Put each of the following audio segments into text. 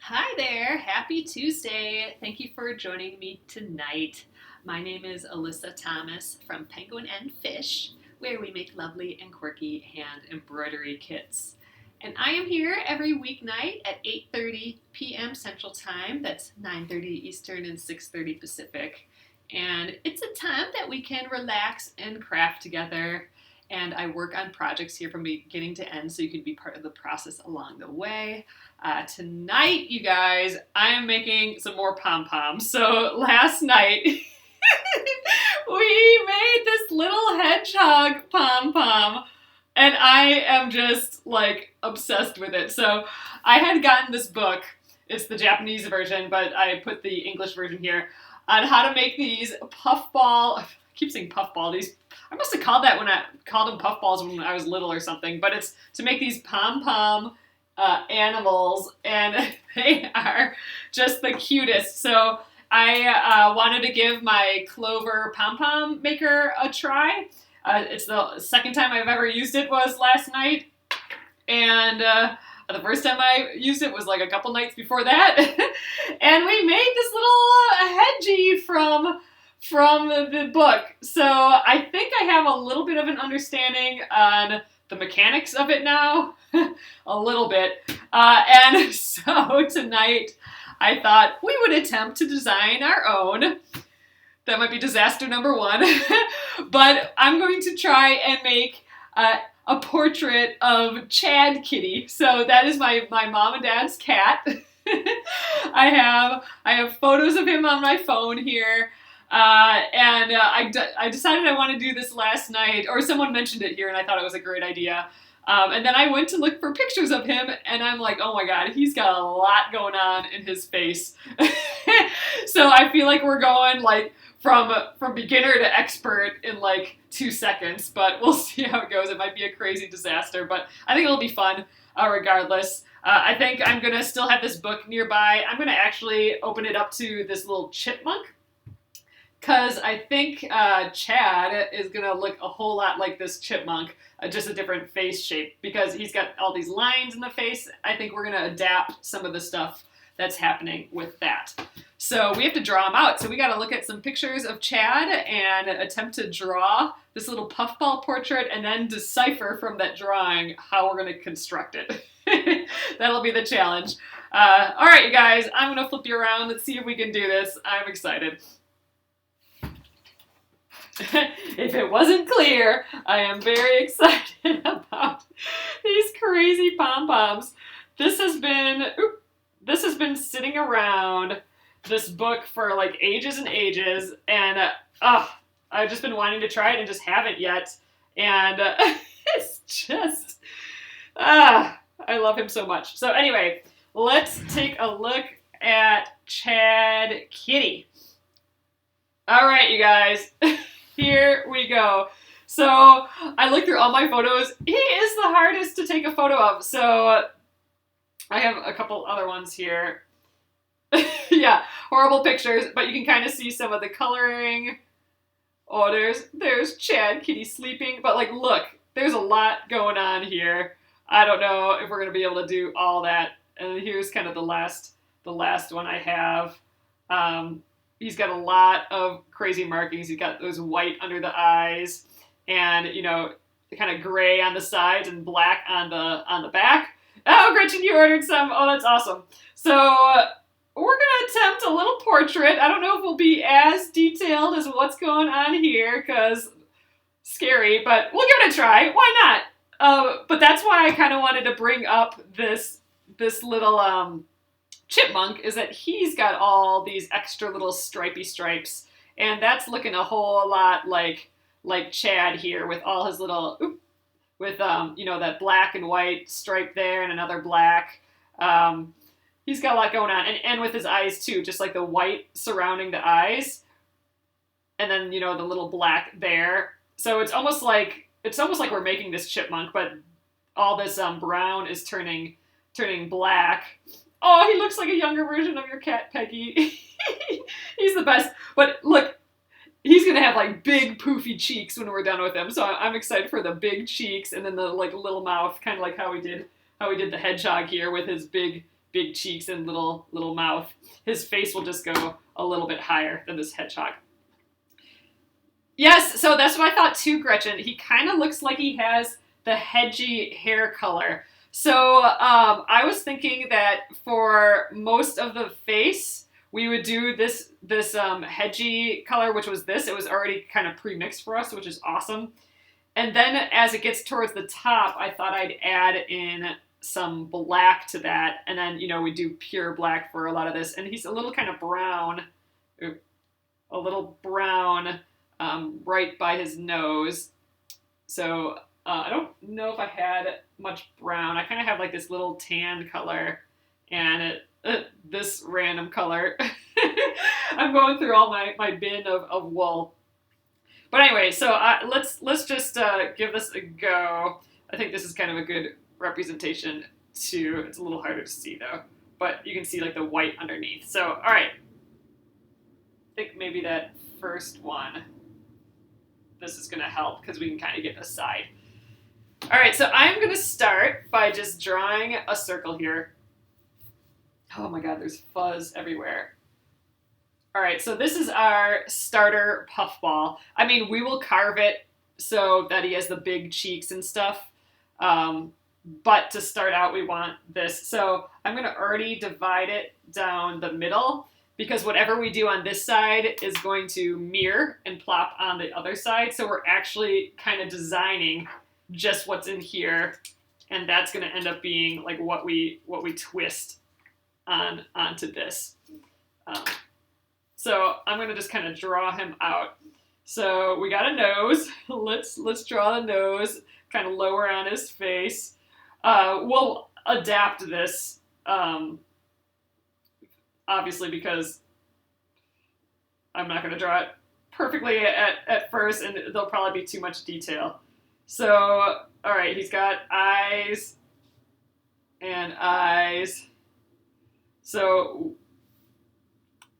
Hi there, happy Tuesday. Thank you for joining me tonight. My name is Alyssa Thomas from Penguin and Fish, where we make lovely and quirky hand embroidery kits. And I am here every weeknight at 8:30 p.m. Central Time. That's 9:30 Eastern and 6:30 Pacific. And it's a time that we can relax and craft together. And I work on projects here from beginning to end so you can be part of the process along the way. Tonight, you guys, I am making some more pom-poms. So last night, we made this little hedgehog pom-pom, and I am just like obsessed with it. So I had gotten this book. It's the Japanese version, but I put the English version here on how to make these puffball. I keep saying puffball. These I must have called that when I called them puffballs when I was little or something. But it's to make these pom-pom animals, and they are just the cutest. So I wanted to give my Clover pom-pom maker a try. It's the second time I've ever used it was last night, and the first time I used it was like a couple nights before that. And we made this little hedgie from the book. So I think I have a little bit of an understanding on the mechanics of it now. A little bit. And so tonight I thought we would attempt to design our own. That might be disaster number one. But I'm going to try and make a portrait of Chad Kitty. So that is my mom and dad's cat. I have photos of him on my phone here. I decided I want to do this last night, or someone mentioned it here, and I thought it was a great idea. And then I went to look for pictures of him, and I'm like, oh my god, he's got a lot going on in his face. So I feel like we're going like from beginner to expert in like 2 seconds, but we'll see how it goes. It might be a crazy disaster, but I think it'll be fun regardless. I think I'm going to still have this book nearby. I'm going to actually open it up to this little chipmunk, because I think Chad is going to look a whole lot like this chipmunk, just a different face shape, because he's got all these lines in the face. I think we're going to adapt some of the stuff that's happening with that. So we have to draw him out. So we got to look at some pictures of Chad and attempt to draw this little puffball portrait and then decipher from that drawing how we're going to construct it. That'll be the challenge. All right, you guys, I'm going to flip you around. Let's see if we can do this. I'm excited. If it wasn't clear, I am very excited about these crazy pom-poms. This has been sitting around this book for like ages and ages, and I've just been wanting to try it and just haven't yet. And it's just I love him so much. So anyway, let's take a look at Chad Kitty. All right, you guys. Here we go. So I looked through all my photos. He is the hardest to take a photo of. So I have a couple other ones here. Yeah, horrible pictures, but you can kind of see some of the coloring. Oh, there's Chad Kitty sleeping. But like, look, there's a lot going on here. I don't know if we're going to be able to do all that. And here's kind of the last one I have. He's got a lot of crazy markings. He's got those white under the eyes, and kind of gray on the sides and black on the back. Oh, Gretchen, you ordered some. Oh, that's awesome. So we're gonna attempt a little portrait. I don't know if we'll be as detailed as what's going on here, because scary, but we'll give it a try. Why not? But that's why I kind of wanted to bring up this little chipmunk, is that he's got all these extra little stripy stripes, and that's looking a whole lot like Chad here, with all his little that black and white stripe there and another black. He's got a lot going on, and with his eyes too, just like the white surrounding the eyes, and then the little black there. So it's almost like we're making this chipmunk, but all this brown is turning black. Oh, he looks like a younger version of your cat, Peggy. He's the best. But look, he's going to have like big poofy cheeks when we're done with him. So I'm excited for the big cheeks and then the like little mouth, kind of like how we did the hedgehog here with his big big cheeks and little mouth. His face will just go a little bit higher than this hedgehog. Yes, so that's what I thought too, Gretchen. He kind of looks like he has the hedgy hair color. So I was thinking that for most of the face, we would do this hedgy color, which was this. It was already kind of pre-mixed for us, which is awesome. And then as it gets towards the top, I thought I'd add in some black to that. And then, we do pure black for a lot of this. And he's a little kind of brown, a little brown right by his nose. So I don't know if I had much brown. I kind of have like this little tan color and this random color. I'm going through all my bin of wool. But anyway, so let's just give this a go. I think this is kind of a good representation too. It's a little harder to see though, but you can see like the white underneath. So, all right. I think maybe that first one, this is going to help because we can kind of get the side. All right, so I'm going to start by just drawing a circle here. Oh my God, there's fuzz everywhere. All right, so this is our starter puffball. I mean, we will carve it so that he has the big cheeks and stuff. But to start out, we want this. So I'm going to already divide it down the middle because whatever we do on this side is going to mirror and plop on the other side. So we're actually kind of designing just what's in here, and that's going to end up being like what we twist onto this. So I'm going to just kind of draw him out. So we got a nose. Let's draw the nose, kind of lower on his face. We'll adapt this, obviously, because I'm not going to draw it perfectly at first, and there'll probably be too much detail. So, all right, he's got eyes and eyes. So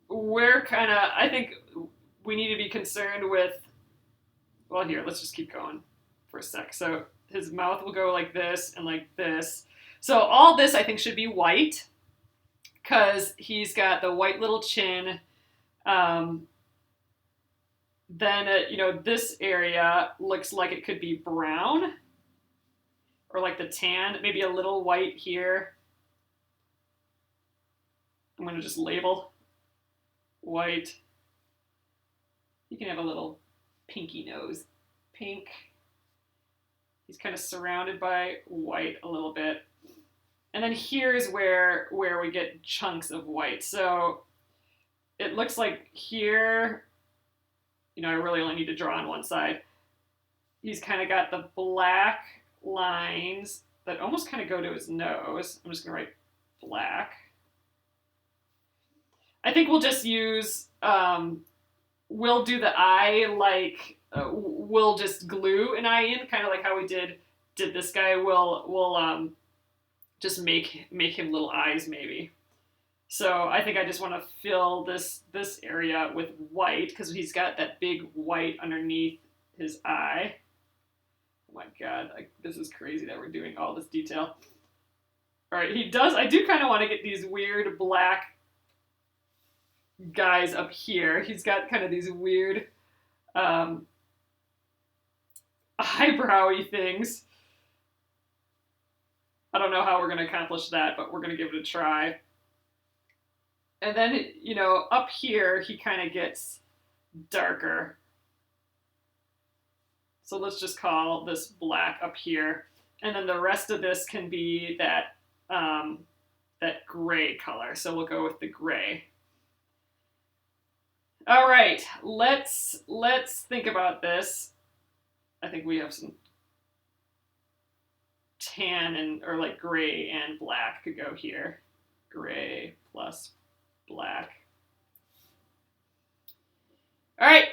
we're kind of, I think we need to be concerned with, well, here, let's just keep going for a sec. So his mouth will go like this and like this. So all this, I think, should be white because he's got the white little chin. Then, this area looks like it could be brown or like the tan, maybe a little white here. I'm going to just label white. You can have a little pinky nose. Pink. He's kind of surrounded by white a little bit. And then here's where we get chunks of white. So it looks like here, I really only need to draw on one side. He's kind of got the black lines that almost kind of go to his nose. I'm just going to write black. I think we'll just use, we'll do the eye like, we'll just glue an eye in, kind of like how we did this guy. We'll just make him little eyes maybe. So I think I just want to fill this area with white because he's got that big white underneath his eye. Oh my God, this is crazy that we're doing all this detail. All right, I do kind of want to get these weird black guys up here. He's got kind of these weird eyebrowy things. I don't know how we're going to accomplish that, but we're going to give it a try. And then, up here, he kind of gets darker. So let's just call this black up here. And then the rest of this can be that gray color. So we'll go with the gray. All right, let's think about this. I think we have some tan or like gray and black could go here. Gray plus black. All right,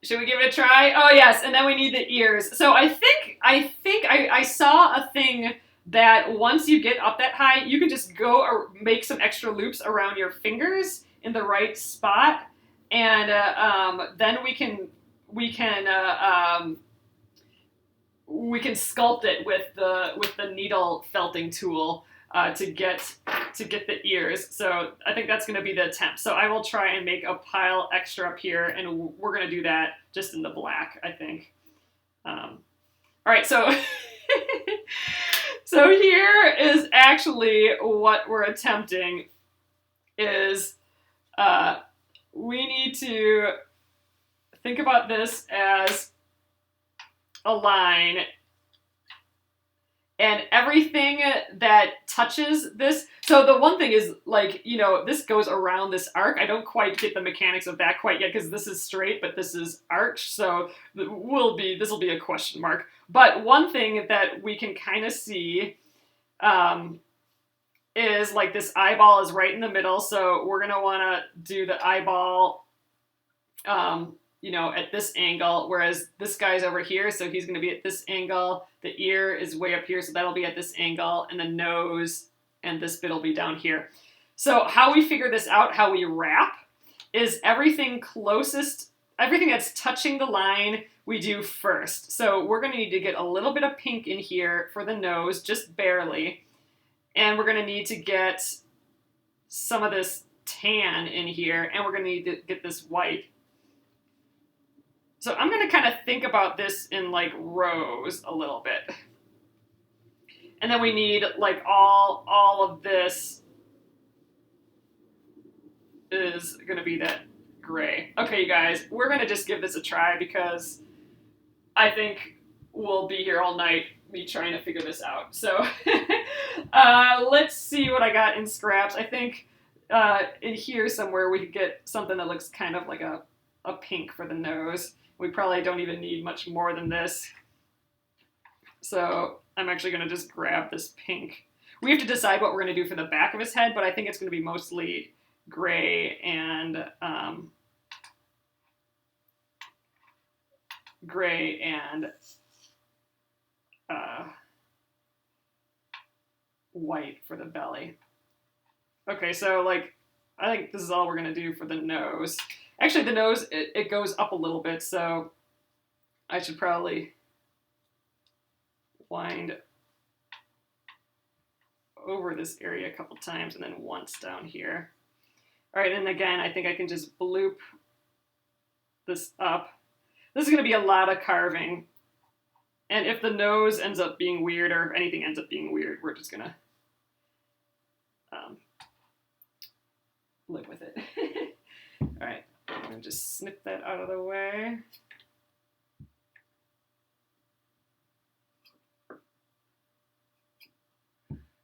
should we give it a try? Oh yes, and then we need the ears. So I think I saw a thing that once you get up that high, you can just go or make some extra loops around your fingers in the right spot, and then we can sculpt it with the needle felting tool. to get the ears. So I think that's going to be the attempt. So I will try and make a pile extra up here, and we're going to do that just in the black, I think. All right, so so here is actually what we're attempting is we need to think about this as a line, and everything that touches this. So the one thing is, like, you know, this goes around this arc. I don't quite get the mechanics of that quite yet because this is straight, but this is arched. So this will be a question mark. But one thing that we can kind of see is like this eyeball is right in the middle. So we're gonna want to do the eyeball, you know, at this angle, whereas this guy's over here, so he's going to be at this angle. The ear is way up here, so that'll be at this angle, and the nose and this bit will be down here. So how we figure this out, how we wrap, is everything that's touching the line, we do first. So we're going to need to get a little bit of pink in here for the nose, just barely, and we're going to need to get some of this tan in here, and we're going to need to get this white. So I'm going to kind of think about this in like rows a little bit. And then we need like all of this is going to be that gray. Okay, you guys, we're going to just give this a try because I think we'll be here all night me trying to figure this out. So let's see what I got in scraps. I think in here somewhere we could get something that looks kind of like a pink for the nose. We probably don't even need much more than this. So I'm actually going to just grab this pink. We have to decide what we're going to do for the back of his head, but I think it's going to be mostly gray and white for the belly. Okay, so like I think this is all we're going to do for the nose. Actually, the nose, it goes up a little bit, so I should probably wind over this area a couple times and then once down here. All right, and again, I think I can just bloop this up. This is going to be a lot of carving. And if the nose ends up being weird or if anything ends up being weird, we're just going to live with it. All right, I'm going to just snip that out of the way.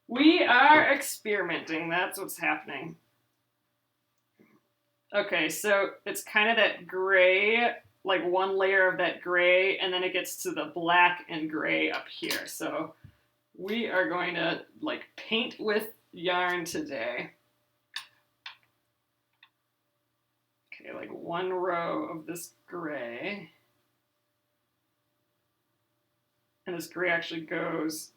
We are experimenting. That's what's happening. Okay, so it's kind of that gray, like one layer of that gray, and then it gets to the black and gray up here. So we are going to like paint with yarn today. Okay, like one row of this gray. And this gray actually goes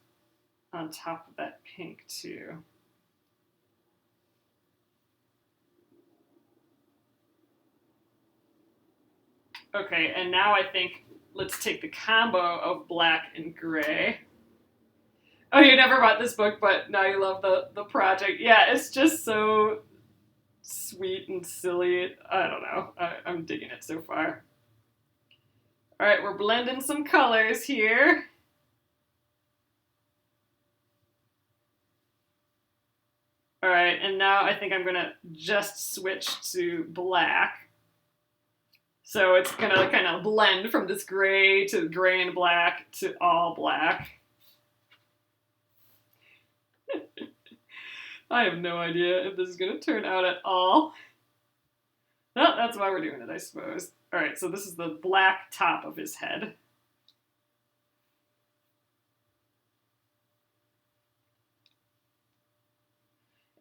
on top of that pink too. Okay, and now I think let's take the combo of black and gray. Oh, you never bought this book, but now you love the project. Yeah, it's just so sweet and silly. I don't know. I'm digging it so far. All right, we're blending some colors here. All right, and now I think I'm gonna just switch to black. So it's gonna kind of blend from this gray to gray and black to all black. I have no idea if this is gonna turn out at all. Well, that's why we're doing it, I suppose. All right, so this is the black top of his head.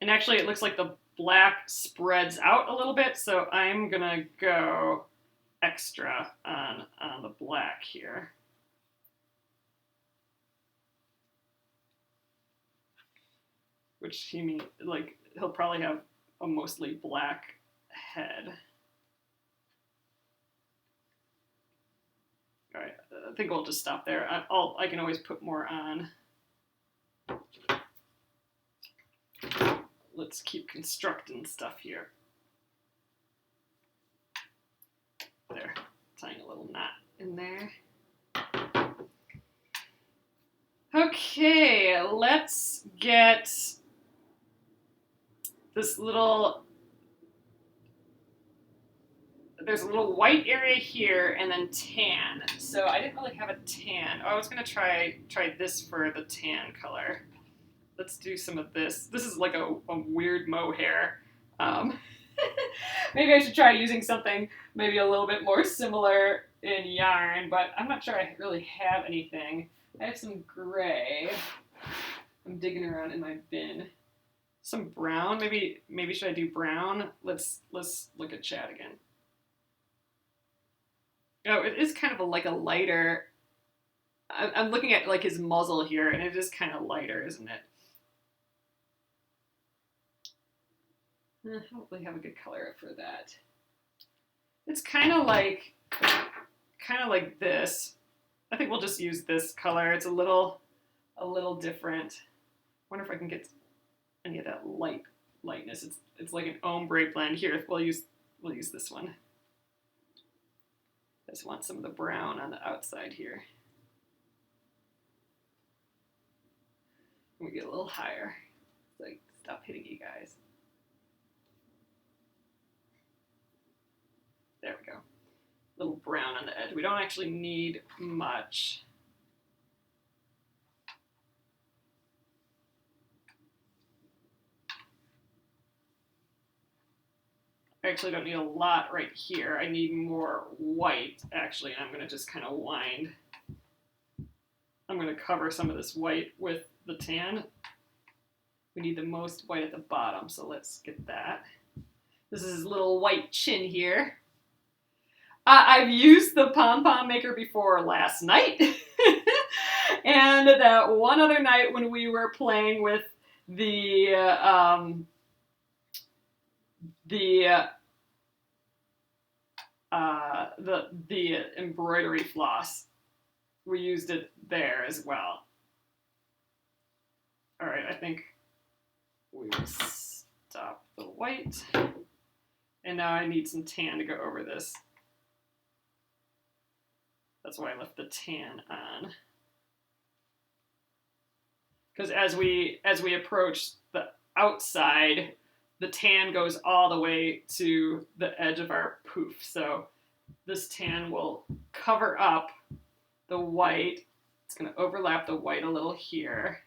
And actually it looks like the black spreads out a little bit, so I'm gonna go extra on the black here. Which he mean, like, he'll probably have a mostly black head. All right, I think we'll just stop there. I can always put more on. let's keep constructing stuff here. There, tying a little knot in there. Okay, let's get this little, there's a little white area here and then tan. So I didn't really have a tan. Oh, I was gonna try this for the tan color. Let's do some of this. This is like a weird mohair. Maybe I should try using something maybe a little bit more similar in yarn, but I'm not sure I really have anything. I have some gray. I'm digging around in my bin. Some brown. Maybe should I do brown? Let's look at Chad again. Oh, it is kind of like a lighter. I'm looking at like his muzzle here, and it is kind of lighter, isn't it? I don't really have a good color for that. It's kind of like this. I think we'll just use this color. It's a little different. I wonder if I can get any of that lightness. It's like an ombre blend. Here, we'll use this one. I just want some of the brown on the outside here. We get a little higher. Like, stop hitting you guys. There we go. A little brown on the edge. We don't actually need much. I actually don't need a lot right here. I need more white, actually, and I'm going to just kind of wind. I'm going to cover some of this white with the tan. We need the most white at the bottom, so let's get that. This is his little white chin here. I've used the pom-pom maker before last night. And that one other night when we were playing with the embroidery floss, we used it there as well. All right, I think we will stop the white. And now I need some tan to go over this. That's why I left the tan on. Because as we approach the outside, the tan goes all the way to the edge of our poof. So this tan will cover up the white. It's going to overlap the white a little here.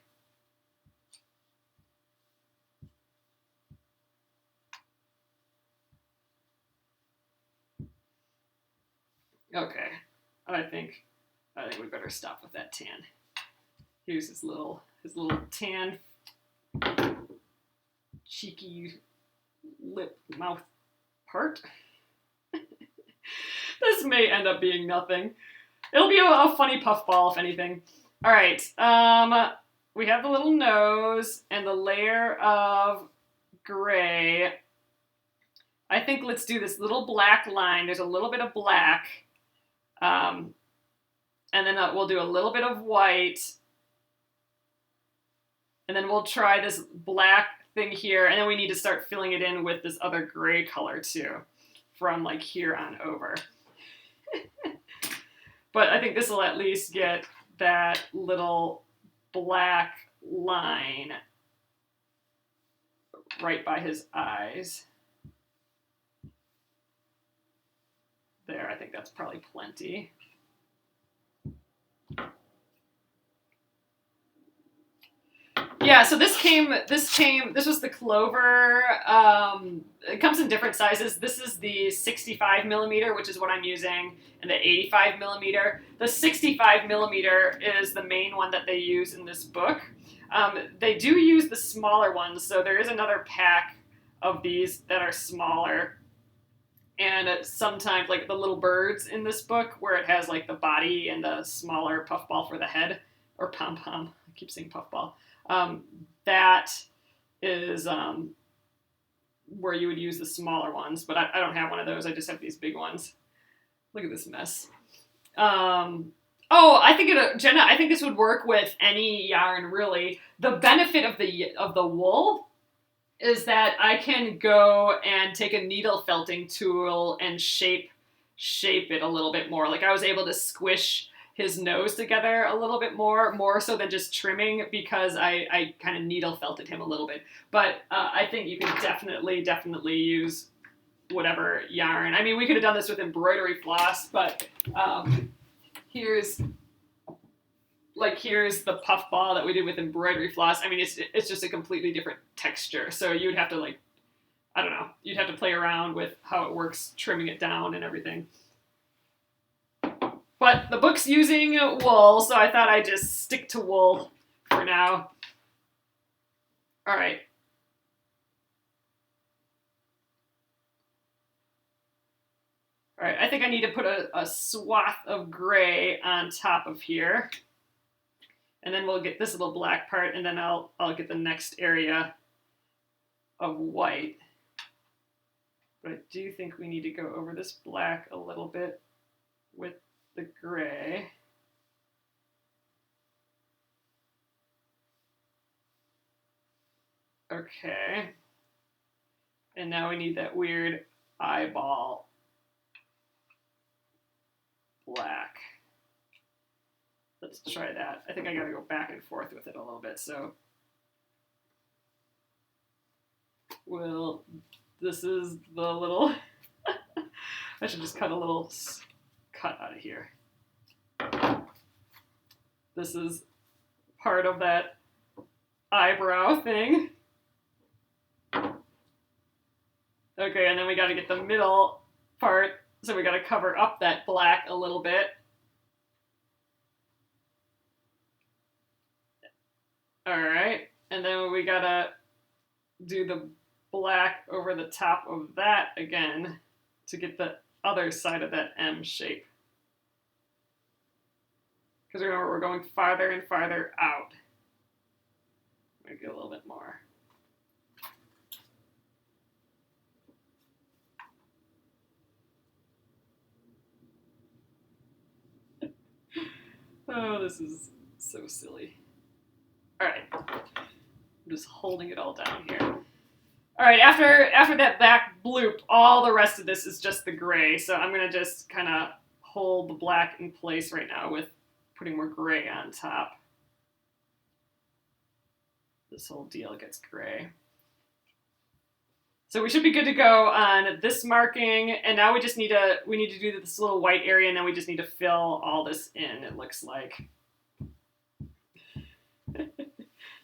Okay, I think we better stop with that tan. Here's his little tan cheeky lip mouth part. This may end up being nothing. It'll be a funny puffball, if anything. All right, we have the little nose and the layer of gray. I think let's do this little black line. There's a little bit of black. And then we'll do a little bit of white. And then we'll try this black thing here. And then we need to start filling it in with this other gray color too, from like here on over. But I think this will at least get that little black line right by his eyes. There, I think that's probably plenty. Yeah, so this was the Clover. It comes in different sizes. This is the 65 millimeter, which is what I'm using, and the 85 millimeter. The 65 millimeter is the main one that they use in this book. They do use the smaller ones, so there is another pack of these that are smaller. And sometimes, like the little birds in this book, where it has like the body and the smaller puffball for the head, or pom-pom, I keep saying puffball. That is where you would use the smaller ones, but I don't have one of those. I just have these big ones. Look at this mess. Oh, I think Jenna, I think this would work with any yarn, really. The benefit of the wool is that I can go and take a needle felting tool and shape it a little bit more. Like I was able to squish his nose together a little bit more so than just trimming, because I kind of needle felted him a little bit. But I think you can definitely use whatever yarn. I mean, we could have done this with embroidery floss, but here's the puff ball that we did with embroidery floss. I mean, it's just a completely different texture. So you would have to, like, I don't know, you'd have to play around with how it works, trimming it down and everything. But the book's using wool, so I thought I'd just stick to wool for now. All right. All right, I think I need to put a swath of gray on top of here. And then we'll get this little black part, and then I'll get the next area of white. But I do think we need to go over this black a little bit with the gray. Okay. And now we need that weird eyeball black. Let's try that. I think I gotta go back and forth with it a little bit. So, well, this is the little, I should just cut a little cut out of here. This is part of that eyebrow thing. Okay, and then we gotta get the middle part, so we gotta cover up that black a little bit. All right, and then we gotta do the black over the top of that again to get the other side of that M shape. Because remember, we're going farther and farther out. Maybe a little bit more. Oh, this is so silly. All right, I'm just holding it all down here. All right, after that back bloop, all the rest of this is just the gray. So I'm gonna just kind of hold the black in place right now with putting more gray on top. This whole deal gets gray. So we should be good to go on this marking, and now we need to do this little white area, and then we just need to fill all this in, it looks like.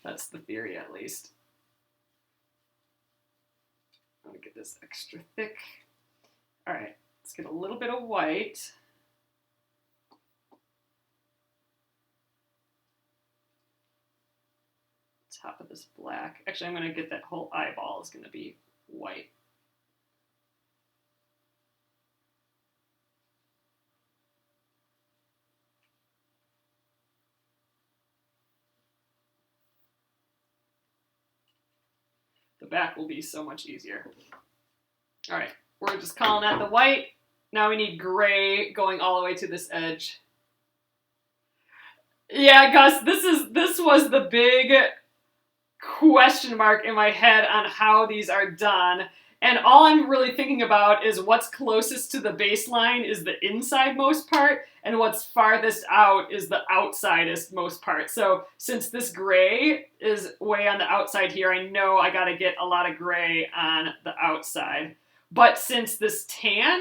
That's the theory, at least. I'm gonna get this extra thick. All right, let's get a little bit of white. Top of this black. Actually, I'm gonna get that whole eyeball is gonna be white. The back will be so much easier. All right, we're just calling that the white. Now we need gray going all the way to this edge. Yeah, Gus, this was the big question mark in my head on how these are done. And all I'm really thinking about is what's closest to the baseline is the inside most part, and what's farthest out is the outsidest most part. So since this gray is way on the outside here, I know I gotta get a lot of gray on the outside. But since this tan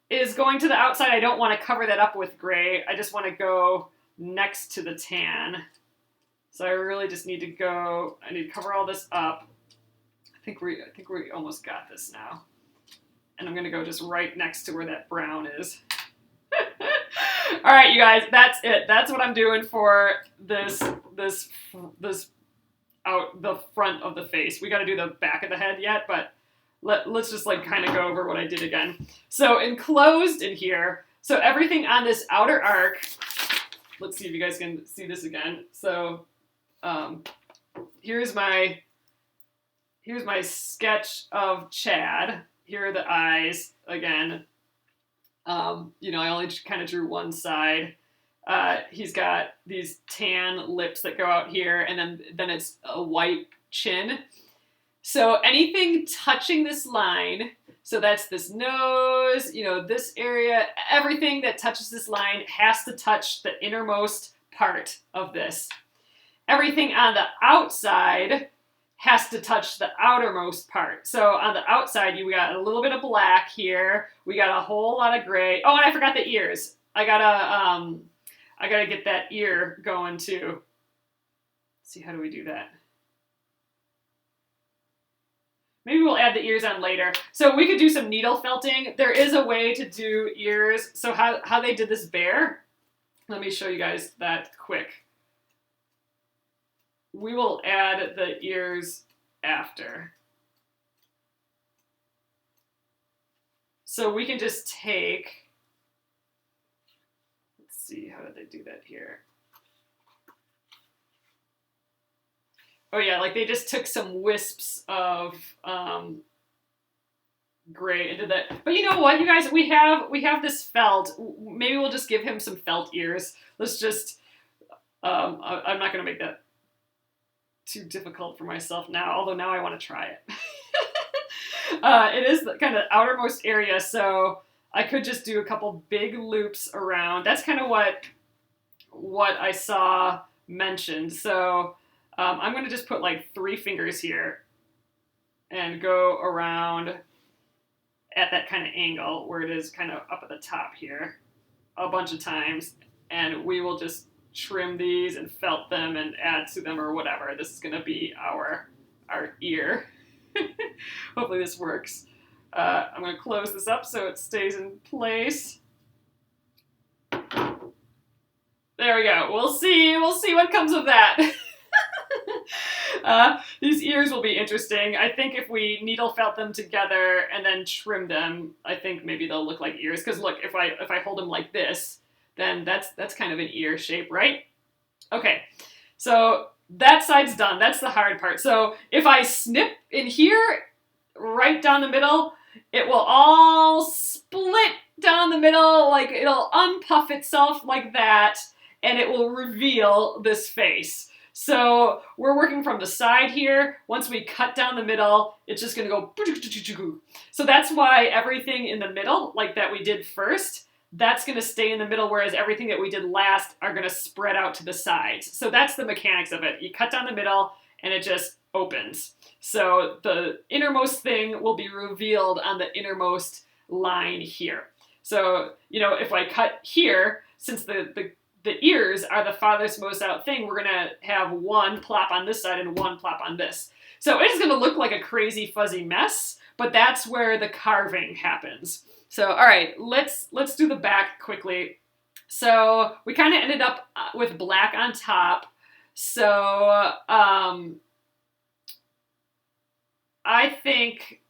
is going to the outside, I don't want to cover that up with gray. I just want to go next to the tan. So I really just need to go, I need to cover all this up. I think we almost got this now. And I'm gonna go just right next to where that brown is. All right, you guys, that's it. That's what I'm doing for this out the front of the face. We gotta do the back of the head yet, but let's just like kind of go over what I did again. So enclosed in here, so everything on this outer arc, let's see if you guys can see this again. So here's my sketch of Chad. Here are the eyes again. You know, I only kind of drew one side. He's got these tan lips that go out here, and then it's a white chin. So anything touching this line, so that's this nose, this area, everything that touches this line has to touch the innermost part of this. Everything on the outside has to touch the outermost part. So on the outside, we got a little bit of black here. We got a whole lot of gray. Oh, and I forgot the ears. I gotta get that ear going too. Let's see, how do we do that? Maybe we'll add the ears on later. So we could do some needle felting. There is a way to do ears. So how they did this bear, let me show you guys that quick. We will add the ears after. So we can just take, let's see, how did they do that here? Oh yeah, like they just took some wisps of gray and did that. But you know what, you guys, we have this felt. Maybe we'll just give him some felt ears. Let's just, I'm not gonna make that too difficult for myself now, although now I want to try it. It is the kind of outermost area, so I could just do a couple big loops around. That's kind of what I saw mentioned. So I'm going to just put like 3 fingers here and go around at that kind of angle where it is kind of up at the top here a bunch of times, and we will just trim these and felt them and add to them or whatever. This is going to be our ear. Hopefully this works. I'm going to close this up so it stays in place. There we go. We'll see what comes of that. These ears will be interesting. I think if we needle felt them together and then trim them, I think maybe they'll look like ears. Because look, if I hold them like this, then that's kind of an ear shape, right? Okay, so that side's done. That's the hard part. So if I snip in here, right down the middle, it will all split down the middle, like it'll unpuff itself like that, and it will reveal this face. So we're working from the side here. Once we cut down the middle, it's just gonna go. So that's why everything in the middle, like that we did first, that's going to stay in the middle, whereas everything that we did last are going to spread out to the sides. So that's the mechanics of it. You cut down the middle, and it just opens. So the innermost thing will be revealed on the innermost line here. So, if I cut here, since the ears are the farthest most out thing, we're going to have one plop on this side and one plop on this. So it is going to look like a crazy fuzzy mess, but that's where the carving happens. So, all right, let's do the back quickly. So we kind of ended up with black on top. So I think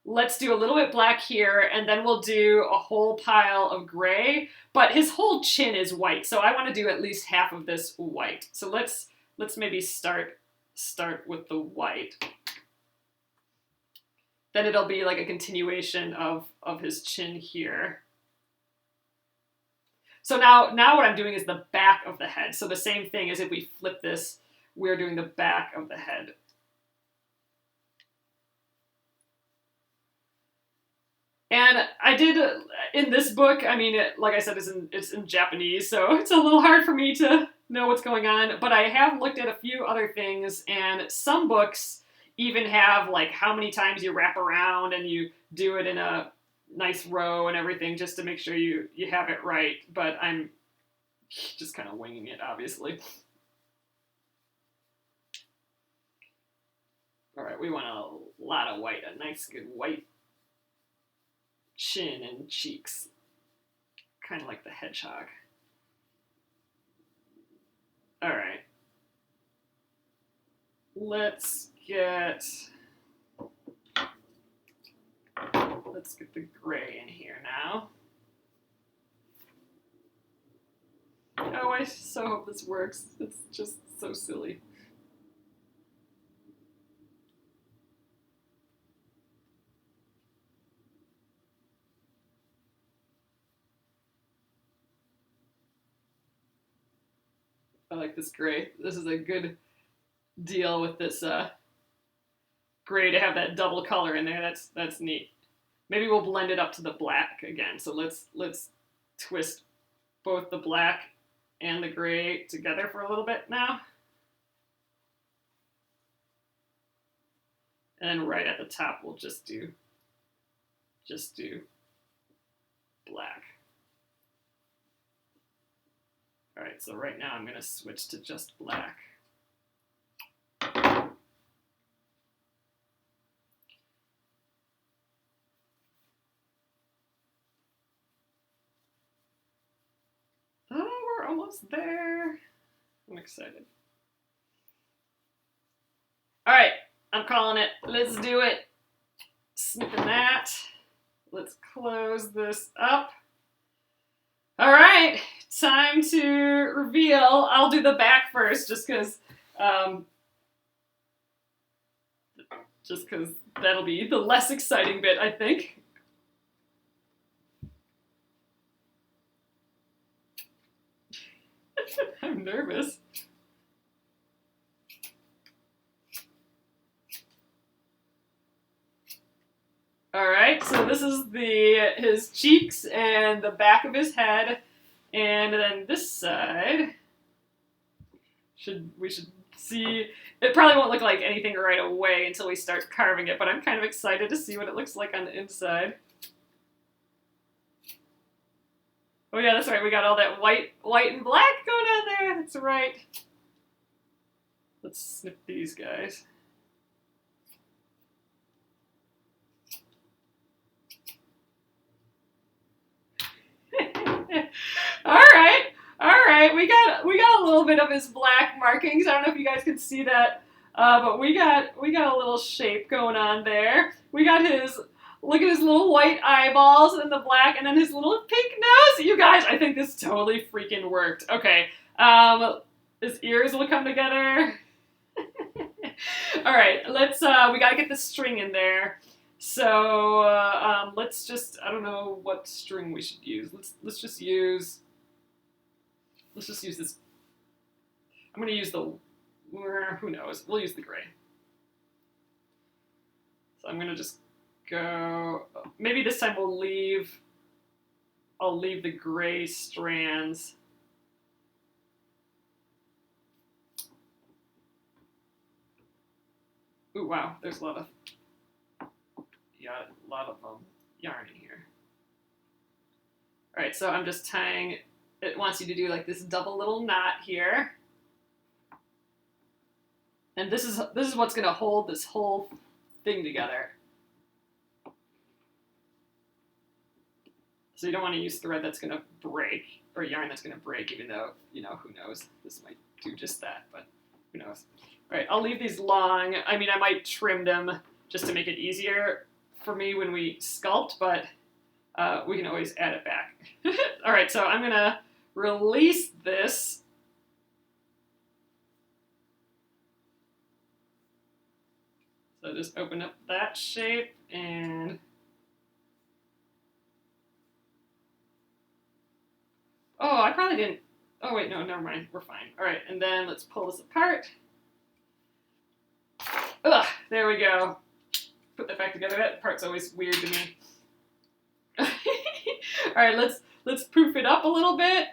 let's do a little bit black here, and then we'll do a whole pile of gray. But his whole chin is white, so I want to do at least half of this white. So let's maybe start with the white. Then it'll be like a continuation of his chin here. So now what I'm doing is the back of the head. So the same thing as if we flip this, we're doing the back of the head. And I did, in this book, I mean, like I said, it's in Japanese, so it's a little hard for me to know what's going on. But I have looked at a few other things, and some books even have like how many times you wrap around and you do it in a nice row and everything just to make sure you have it right. But I'm just kind of winging it, obviously. All right, we want a lot of white, a nice good white chin and cheeks, kind of like the hedgehog. All right. Let's get the gray in here now. Oh, I so hope this works. It's just so silly. I like this gray. This is a good deal with this gray to have that double color in there. That's neat. Maybe we'll blend it up to the black again. So let's twist both the black and the gray together for a little bit now. And then right at the top, we'll just do black. All right, so right now I'm gonna switch to just black. Oh, we're almost there. I'm excited. All right, I'm calling it. Let's do it. Snipping that. Let's close this up. All right, time to reveal. I'll do the back first, just because that'll be the less exciting bit, I think. I'm nervous. All right, so this is his cheeks and the back of his head, and then this side we should see. It probably won't look like anything right away until we start carving it, but I'm kind of excited to see what it looks like on the inside. Oh yeah, that's right. We got all that white and black going on there. That's right. Let's snip these guys. All right. We got a little bit of his black markings. I don't know if you guys can see that, but we got a little shape going on there. We got look at his little white eyeballs and the black, and then his little pink nose. You guys, I think this totally freaking worked. Okay, his ears will come together. All right, we gotta get the string in there. So let's just, I don't know what string we should use. Let's just use this. I'm gonna use the, who knows? We'll use the gray. So I'm gonna just go, maybe this time I'll leave the gray strands. Ooh, wow, there's a lot of yarn in here. All right, so I'm just tying, it wants you to do like this double little knot here. And this is what's gonna hold this whole thing together. So you don't want to use thread that's gonna break, or yarn that's gonna break, even though, you know, who knows, this might do just that, but who knows. All right, I'll leave these long. I mean, I might trim them just to make it easier for me when we sculpt, but we can always add it back. All right, so I'm gonna release this. So just open up that shape and, oh, I probably didn't, oh wait, no, never mind, we're fine. All right, and then let's pull this apart. Ugh, there we go. Put that back together. That part's always weird to me. All right, let's proof it up a little bit,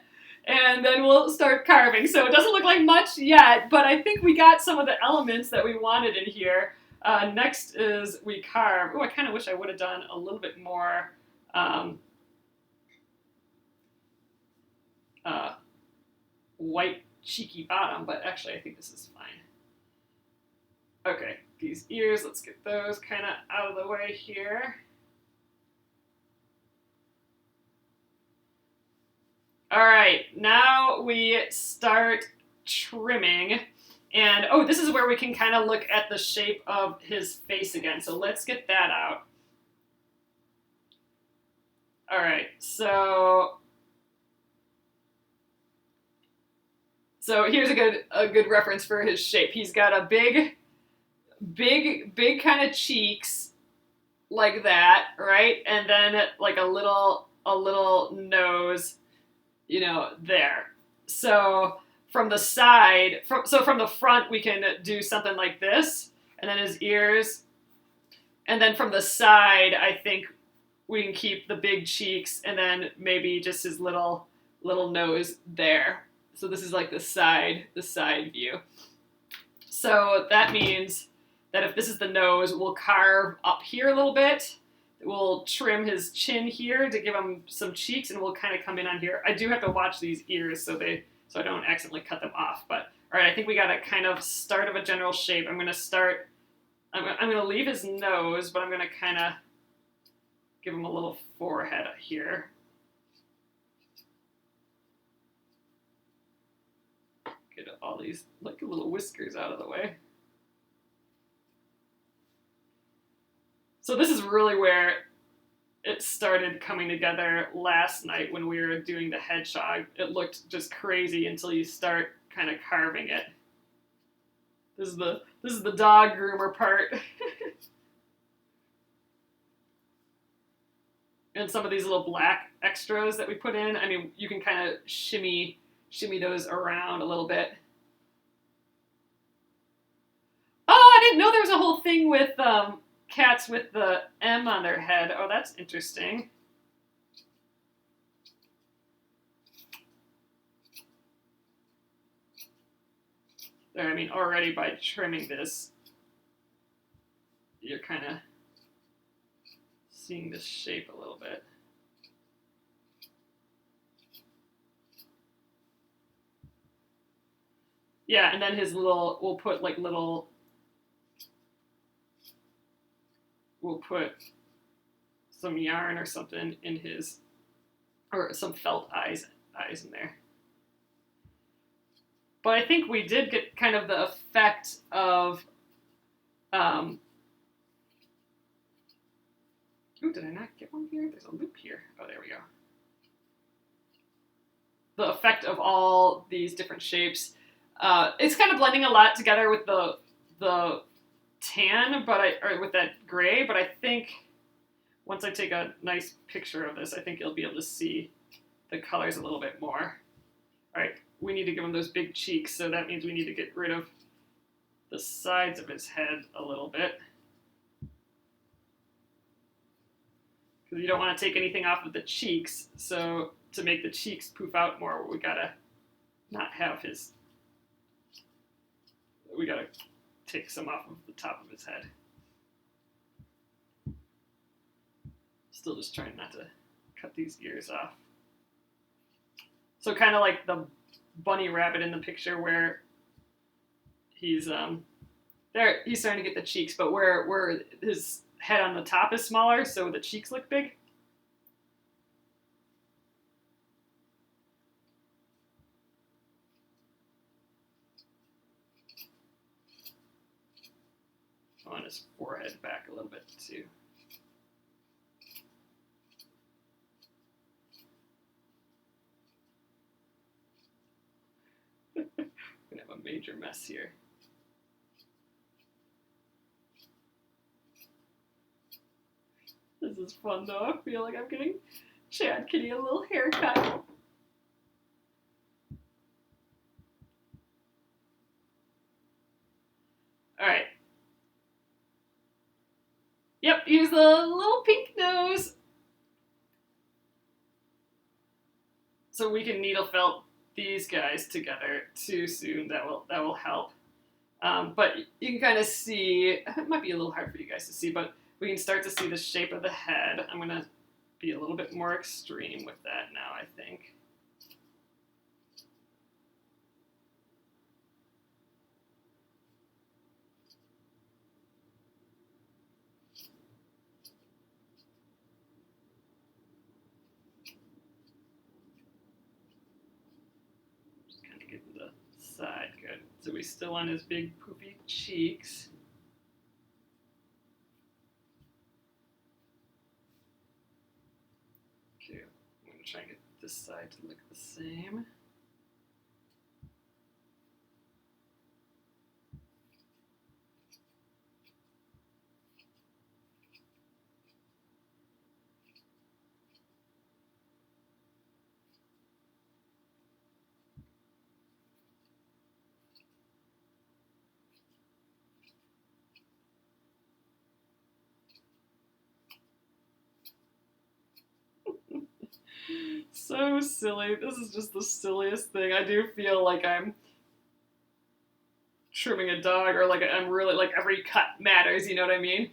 and then we'll start carving. So it doesn't look like much yet, but I think we got some of the elements that we wanted in here. Next is we carve. Oh, I kind of wish I would have done a little bit more white cheeky bottom, but actually I think this is fine. Okay, these ears, let's get those kind of out of the way here. All right, now we start trimming. And, oh, this is where we can kind of look at the shape of his face again. So let's get that out. All right, so here's a good reference for his shape. He's got a big kind of cheeks like that, right? And then like a little nose, you know, there. So from the side, from the front, we can do something like this, and then his ears And then from the side, I think we can keep the big cheeks and then maybe just his little nose there. So this is like the side view. So that means that if this is the nose, we'll carve up here a little bit. We'll trim his chin here to give him some cheeks, and we'll kind of come in on here. I do have to watch these ears so I don't accidentally cut them off. But all right, I think we got a kind of start of a general shape. I'm going to leave his nose, but I'm going to kind of give him a little forehead here. Get all these like little whiskers out of the way. So this is really where it started coming together last night when we were doing the hedgehog. It looked just crazy until you start kind of carving it. This is the dog groomer part. And some of these little black extras that we put in, I mean, you can kind of shimmy those around a little bit. Oh, I didn't know there was a whole thing with cats with the M on their head. Oh, that's interesting. There, I mean, already by trimming this, you're kind of seeing this shape a little bit. Yeah, and then we'll put some yarn or something in his, or some felt eyes in there. But I think we did get kind of the effect of, ooh, did I not get one here? There's a loop here. Oh, there we go. The effect of all these different shapes. It's kind of blending a lot together with the tan, or with that gray, but I think once I take a nice picture of this, I think you'll be able to see the colors a little bit more. All right, we need to give him those big cheeks, so that means we need to get rid of the sides of his head a little bit. Because you don't want to take anything off of the cheeks, so to make the cheeks poof out more, we gotta not have we gotta take some off of the top of his head. Still just trying not to cut these ears off. So kind of like the bunny rabbit in the picture where he's there, he's starting to get the cheeks, but where his head on the top is smaller, so the cheeks look big. I want his forehead back a little bit too. We're gonna have a major mess here. This is fun though. I feel like I'm getting Chad Kitty a little haircut. All right. Yep, use the little pink nose. So we can needle felt these guys together too soon. That will help. But you can kind of see, it might be a little hard for you guys to see, but we can start to see the shape of the head. I'm going to be a little bit more extreme with that now, I think. Just kind of getting the side good. So we still want his big poofy cheeks. Okay, I'm going to try and get this side to look the same. so silly. This is just the silliest thing. I do feel like I'm trimming a dog, or like I'm really, like, every cut matters, you know what I mean?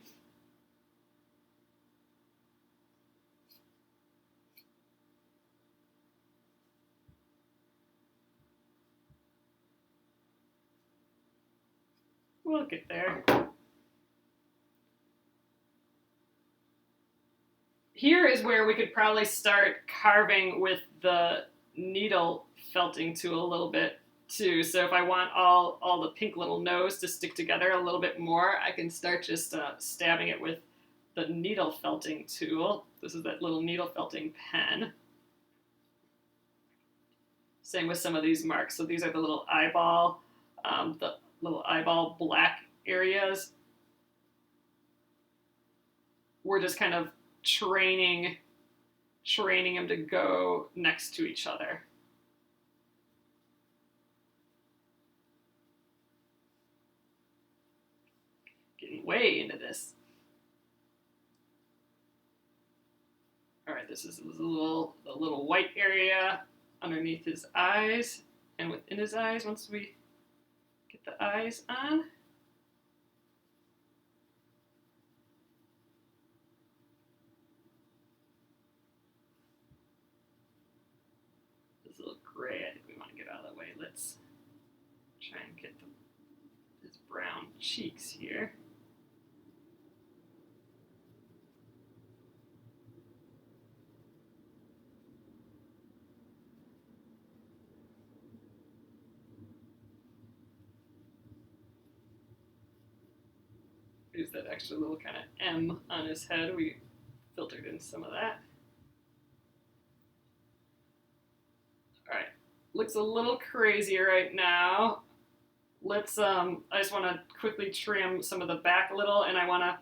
We'll get there. Here is where we could probably start carving with the needle felting tool a little bit too. So if I want all the pink little nose to stick together a little bit more, I can start just stabbing it with the needle felting tool. This is that little needle felting pen. Same with some of these marks. So these are the little eyeball black areas. We're just kind of training them to go next to each other. Getting way into this. All right, this is the little white area underneath his eyes and within his eyes once we get the eyes on. This little gray, I think we want to get out of the way. Let's try and get his brown cheeks here. Use that extra little kind of M on his head. We filtered in some of that. All right, looks a little crazy right now. Let's, I just want to quickly trim some of the back a little, and I want to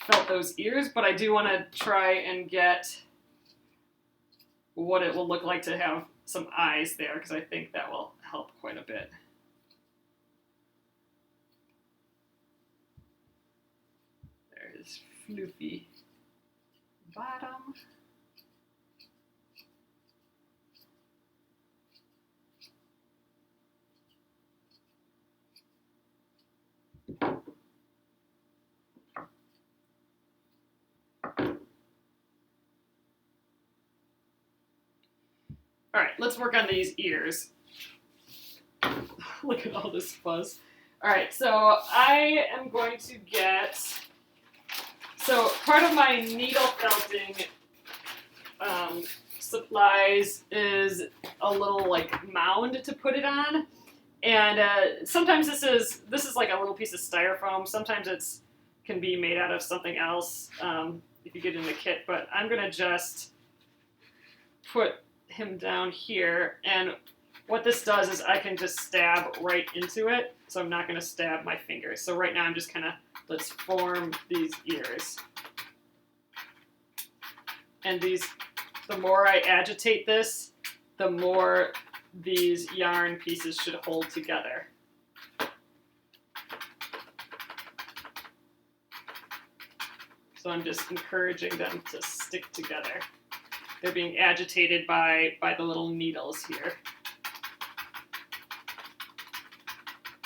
felt those ears, but I do want to try and get what it will look like to have some eyes there, because I think that will help quite a bit. There's floofy bottom. All right, let's work on these ears. Look at all this fuzz. All right, so I am going to get, so part of my needle felting supplies is a little like mound to put it on. And sometimes this is like a little piece of styrofoam. Sometimes it's can be made out of something else if you get in the kit. But I'm gonna just put him down here, and what this does is I can just stab right into it. So I'm not gonna stab my fingers. So right now I'm just kind of, let's form these ears. And these, the more I agitate this, the more these yarn pieces should hold together. So I'm just encouraging them to stick together. They're being agitated by the little needles here.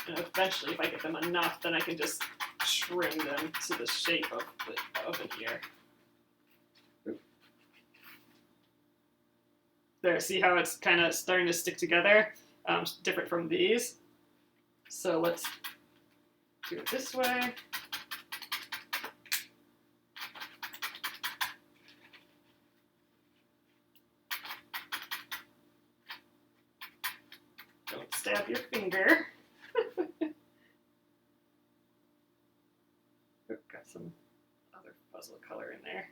And eventually, if I get them enough, then I can just trim them to the shape of an ear. There, see how it's kind of starting to stick together? Different from these. So let's do it this way. Don't stab your finger. Got some other puzzle color in there.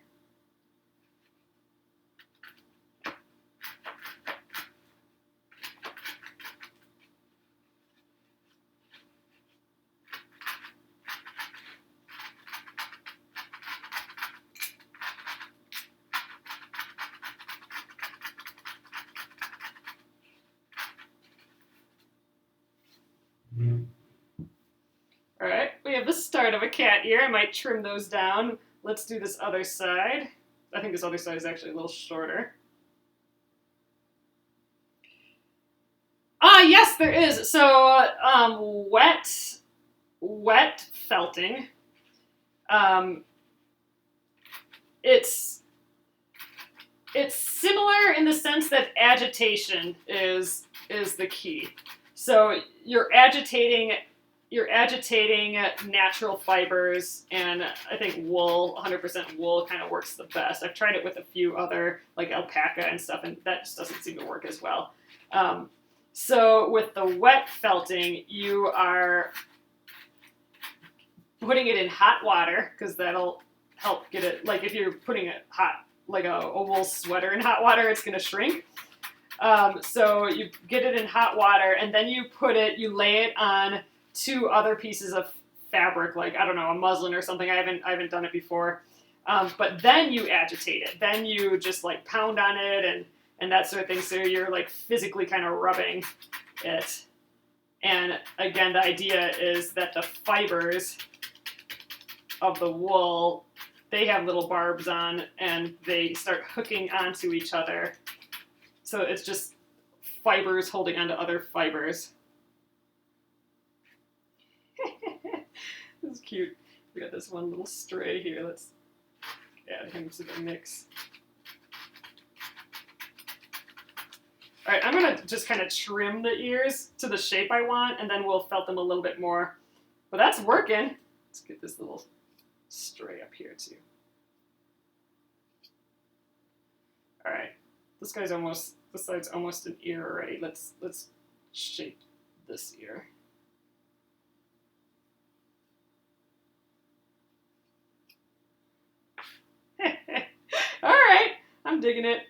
All right, we have the start of a cat ear. I might trim those down. Let's do this other side. I think this other side is actually a little shorter. Yes, there is. So, wet felting. Um, it's it's similar in the sense that agitation is the key. So you're agitating natural fibers, and I think wool, 100% wool, kind of works the best. I've tried it with a few other, like alpaca and stuff, and that just doesn't seem to work as well. Um, so with the wet felting, you are putting it in hot water because that'll help get it. Like if you're putting it hot, like a wool sweater in hot water, it's going to shrink. So you get it in hot water, and then you lay it on two other pieces of fabric, like I don't know, a muslin or something. I haven't done it before. But then you agitate it. Then you just like pound on it and that sort of thing. So you're like physically kind of rubbing it. And again, the idea is that the fibers of the wool, they have little barbs on, and they start hooking onto each other. So it's just fibers holding onto other fibers. This is cute. We got this one little stray here. Let's add him to the mix. All right, I'm gonna just kind of trim the ears to the shape I want, and then we'll felt them a little bit more. But that's working. Let's get this little stray up here too. All right, this side's almost an ear already. Let's shape this ear. All right, I'm digging it.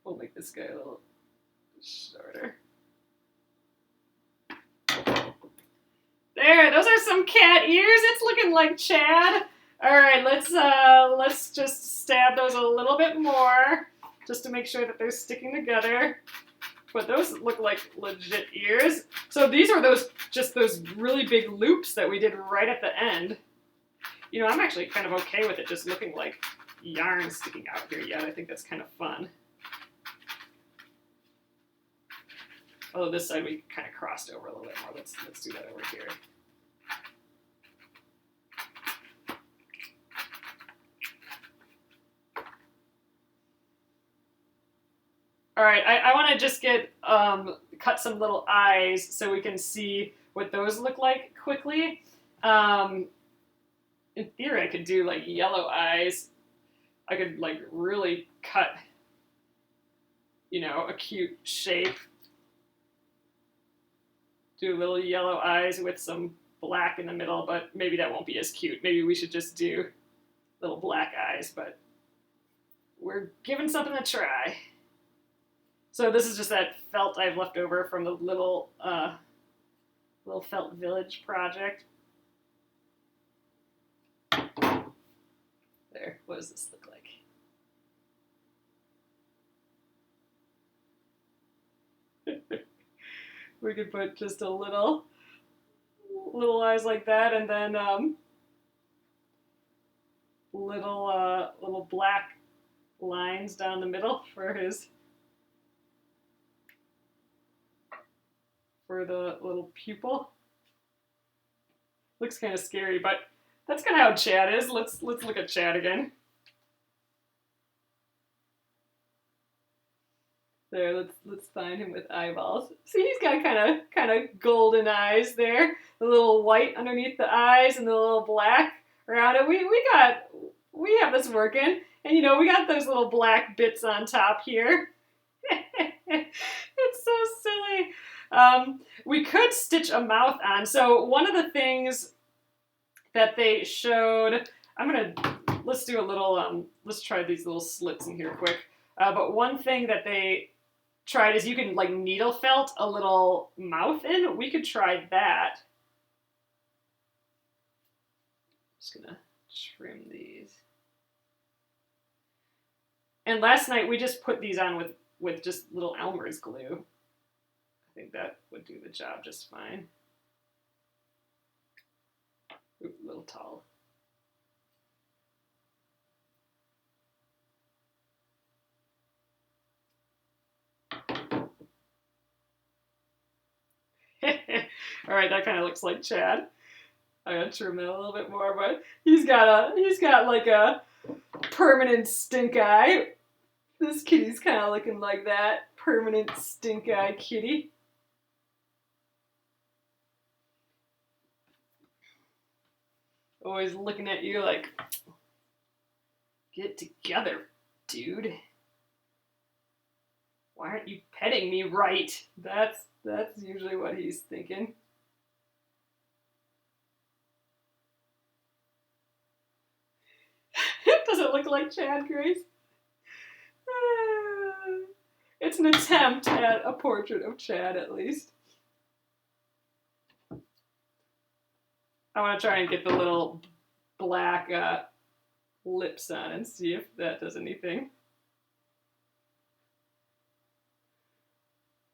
We'll make this guy a little shorter. There, those are some cat ears. It's looking like Chad. All right, let's just stab those a little bit more, just to make sure that they're sticking together. But those look like legit ears. So these are those really big loops that we did right at the end. You know, I'm actually kind of okay with it just looking like yarn sticking out here yet. I think that's kind of fun. Although this side we kind of crossed over a little bit more. Let's do that over here. All right, I want to just cut some little eyes so we can see what those look like quickly. In theory, I could do like yellow eyes. I could like really cut, you know, a cute shape. Do little yellow eyes with some black in the middle, but maybe that won't be as cute. Maybe we should just do little black eyes, but we're giving something a try. So this is just that felt I've left over from the little felt village project. There, what does this look like? We could put just a little eyes like that, and then little black lines down the middle for the little pupil. Looks kind of scary, but that's kind of how Chad is. Let's look at Chad again. There, let's find him with eyeballs. See, he's got kind of golden eyes there. The little white underneath the eyes and the little black around it. We have this working, and you know we got those little black bits on top here. It's so silly. We could stitch a mouth on. So one of the things that they showed, let's do a little, let's try these little slits in here quick. But one thing that they tried is you can like needle felt a little mouth in. We could try that. Just gonna trim these. And last night we just put these on with just little Elmer's glue. I think that would do the job just fine. Ooh, a little tall. All right, that kind of looks like Chad. I gotta trim it a little bit more, but he's got like a permanent stink eye. This kitty's kind of looking like that permanent stink eye kitty. Always looking at you like, get together, dude. Why aren't you petting me right? That's usually what he's thinking. Does it look like Chad, Grace? It's an attempt at a portrait of Chad, at least. I want to try and get the little black lips on and see if that does anything.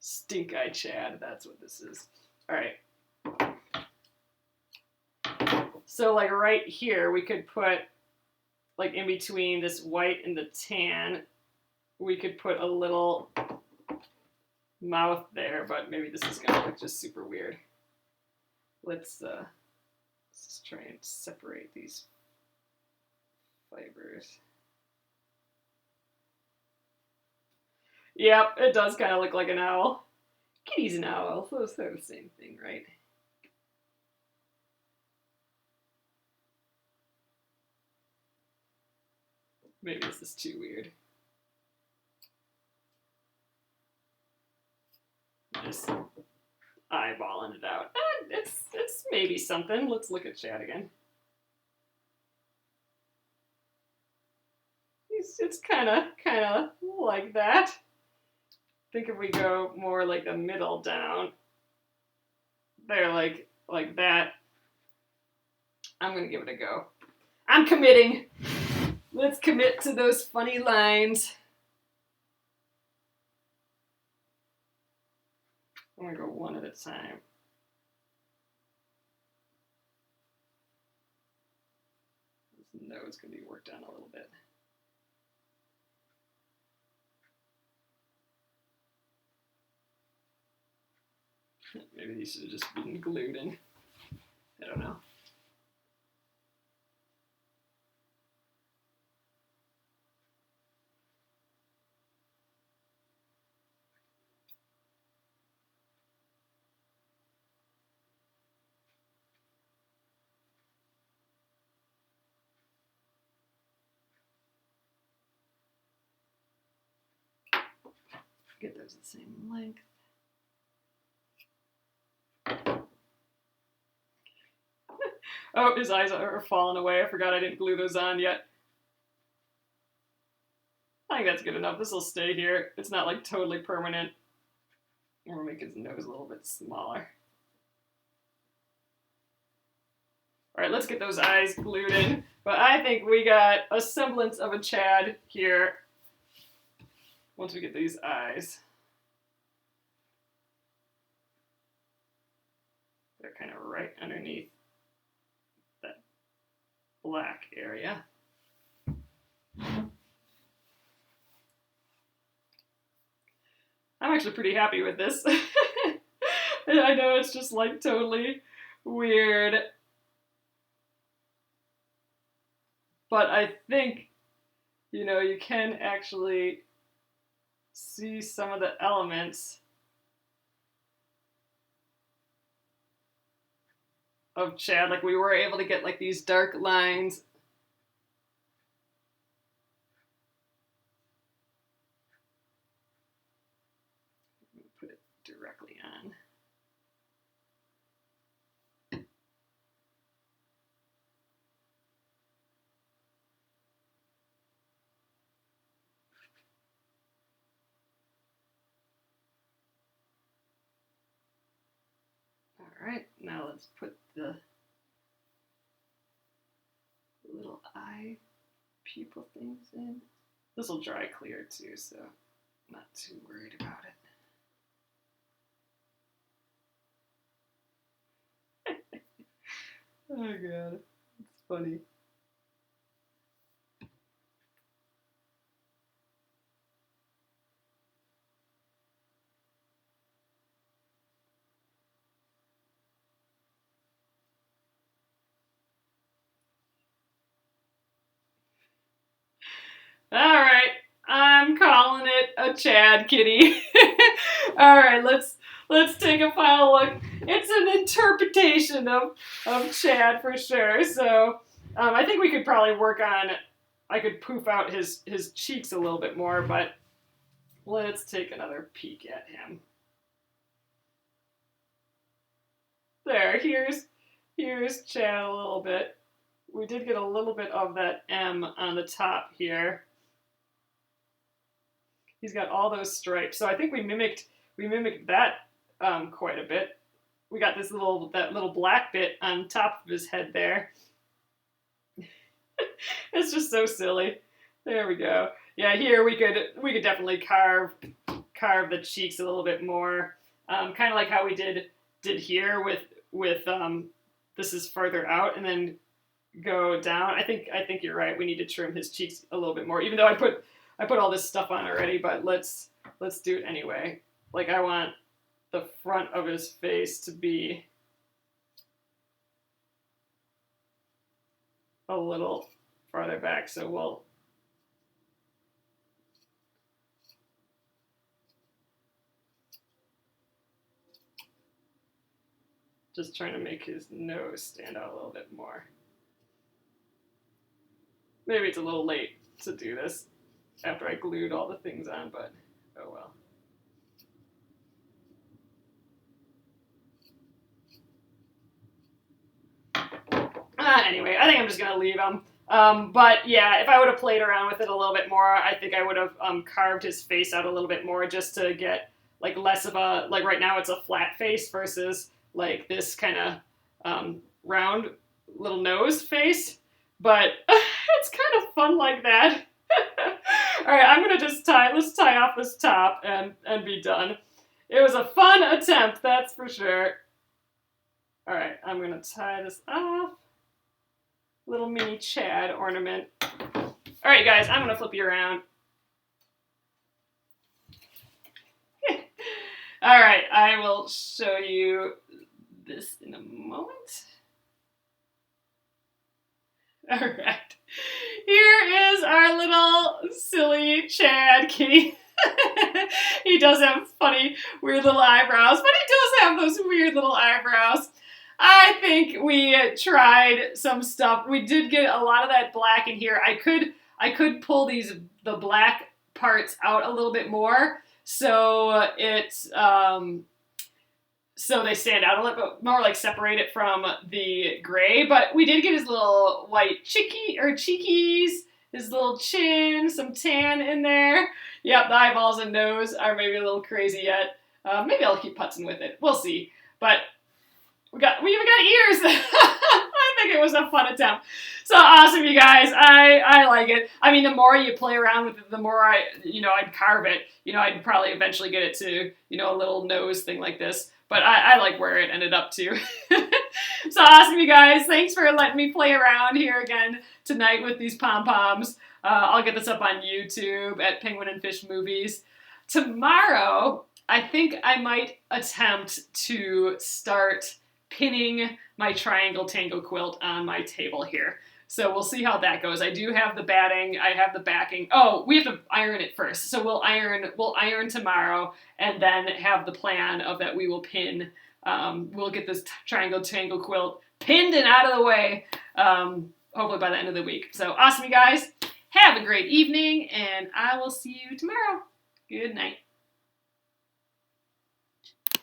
Stink Eye Chad, that's what this is. All right. So like right here, we could put, like in between this white and the tan, we could put a little mouth there, but maybe this is gonna look just super weird. Let's just try and separate these fibers. Yep, it does kind of look like an owl. Kitty's an owl, so it's the same thing, right? Maybe this is too weird. Just eyeballing it out. It's maybe something. Let's look at Chad again. It's kind of like that. I think if we go more like the middle down, they're like that. I'm gonna give it a go. I'm committing. Let's commit to those funny lines. I'm gonna go one at a time. This nose can be worked on a little bit. Maybe these should have just been glued in. I don't know. Get those the same length. Oh, his eyes are falling away. I forgot I didn't glue those on yet. I think that's good enough. This will stay here. It's not like totally permanent. I'm gonna make his nose a little bit smaller. All right, let's get those eyes glued in. But I think we got a semblance of a Chad here once we get these eyes. They're kind of right underneath that black area. I'm actually pretty happy with this. I know it's just like totally weird, but I think, you know, you can actually see some of the elements of Chad. Like we were able to get like these dark lines. Put it directly on. All right, now let's put the little eye pupil things in. This will dry clear too, so I'm not too worried about it. Oh god, it's funny. Chad kitty. All right, let's take a final look. It's an interpretation of Chad for sure. So I think we could probably work on. I could poof out his cheeks a little bit more, but let's take another peek at him. There, here's Chad a little bit. We did get a little bit of that M on the top here. He's got all those stripes, so I think we mimicked that quite a bit. We got that little black bit on top of his head there. It's just so silly. There we go. Yeah, here we could definitely carve the cheeks a little bit more, kind of like how we did here with this is further out and then go down. I think you're right. We need to trim his cheeks a little bit more, even though I put all this stuff on already. But let's do it anyway. Like I want the front of his face to be a little farther back, so we'll just trying to make his nose stand out a little bit more. Maybe it's a little late to do this after I glued all the things on, but oh well. Anyway, I think I'm just gonna leave him. But yeah, if I would have played around with it a little bit more, I think I would have carved his face out a little bit more just to get like less of a, like right now it's a flat face versus like this kind of round little nose face. But it's kind of fun like that. All right, I'm gonna just let's tie off this top and be done. It was a fun attempt, that's for sure. All right, I'm gonna tie this off. Little mini Chad ornament. All right, guys, I'm gonna flip you around. All right, I will show you this in a moment. All right, here is our little silly Chad kitty. He does have funny, weird little eyebrows, but he does have those weird little eyebrows. I think we tried some stuff. We did get a lot of that black in here. I could pull the black parts out a little bit more, so it's so they stand out a little bit more, like separate it from the gray. But we did get his little white cheekies, his little chin, some tan in there. Yep, the eyeballs and nose are maybe a little crazy yet. Maybe I'll keep putzing with it. We'll see. But we even got ears. I think it was a fun attempt. So awesome, you guys. I like it. I mean, the more you play around with it, the more I'd carve it. I'd probably eventually get it to, a little nose thing like this. But I like where it ended up too. So awesome, you guys. Thanks for letting me play around here again tonight with these pom-poms. I'll get this up on YouTube at Penguin and Fish Movies. Tomorrow, I think I might attempt to start pinning my triangle tango quilt on my table here. So we'll see how that goes. I do have the batting, I have the backing. Oh, we have to iron it first. So we'll iron tomorrow and then have the plan of that we will pin. We'll get this triangle tango quilt pinned and out of the way, hopefully by the end of the week. So awesome, you guys. Have a great evening, and I will see you tomorrow. Good night.